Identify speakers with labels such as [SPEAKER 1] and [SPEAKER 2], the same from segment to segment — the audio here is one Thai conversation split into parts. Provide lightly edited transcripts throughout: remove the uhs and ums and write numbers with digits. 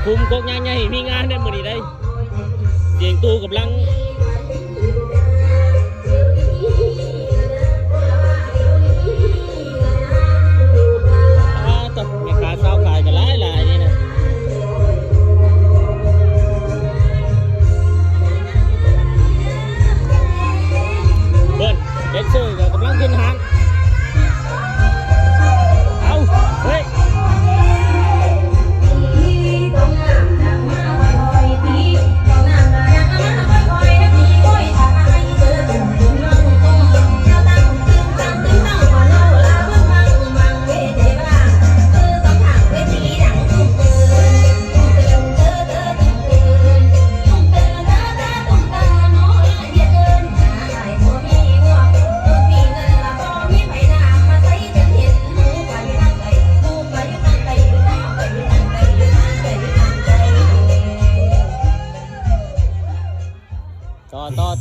[SPEAKER 1] คุมกกใหญ่ๆมีงานได้มื้อนี้ได้เสียงตู้กำลังต้องแม่ค้าข้าวขายกันหลายนี่นะเบิ้ลเด็กซื้อกำลังขึ้นหางเอาเฮ้ย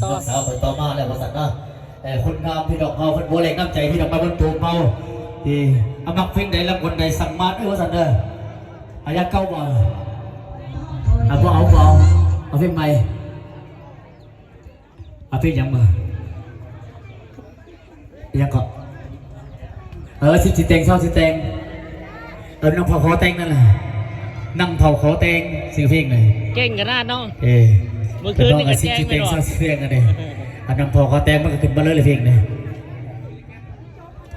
[SPEAKER 1] ต่อ
[SPEAKER 2] สาวต่อมาแล้วภาษาเนาะแต่คนงามพี่ดอกเขาคนโบเล็กน้ำใจพี่ดอกมาบนตูเมาที่อามักเพ่งใดลำคนใดสั่งมาด้วยภาษาเด้ออายาเก้าบ่เอาบ่เอาเพ่งใหม่เอาเพ่งยังมายังก็สิเตงเศร้าสิเตงนั่งเผาขอเตงนั่นแหละนั่งเผาขอเตงสิ่งเพ่งเลย
[SPEAKER 1] เก่งกันนะน้องเมื่อ
[SPEAKER 2] คื
[SPEAKER 1] คืนนี่ก็แจ้งไปหรอก
[SPEAKER 2] เสียงกันเลยอันนั้นพอเขาแต้มมันก็ขึ้นมาเลยเพลงเลย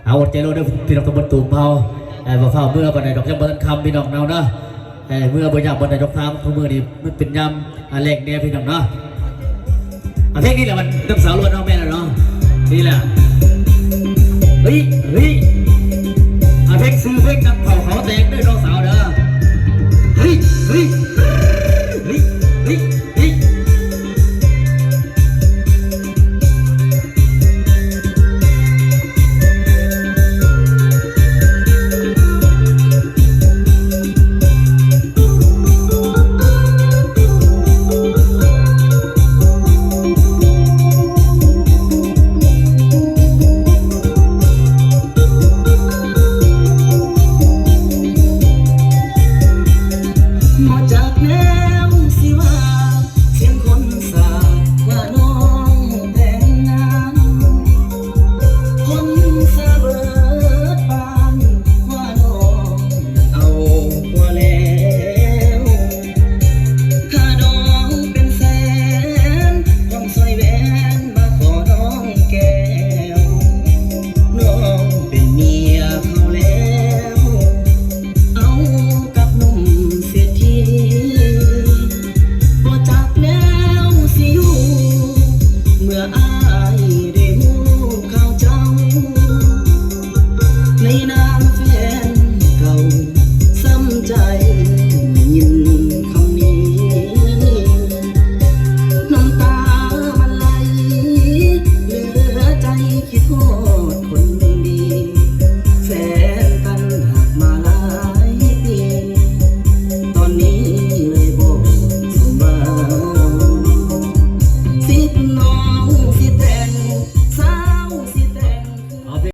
[SPEAKER 2] เอาอดใจโลดด้วยพี่น้องตะบนตูมเผาบ่เผาเมื่อบันไดดอกจังบันคำพี่น้องเนาะเมื่อบ่อยากบันไดดอกทางทุกมือนี่มันเป็นยำแรกเนี่ยพี่น้องเนาะเพลงนี้แหละมันน้ำสาวล้วนน้องแม่เนาะนี่แหละเฮ้ยเพลงซื้อเพลงนำเผาเขาแตงด้วยน้องสาวเด้อเฮ้ย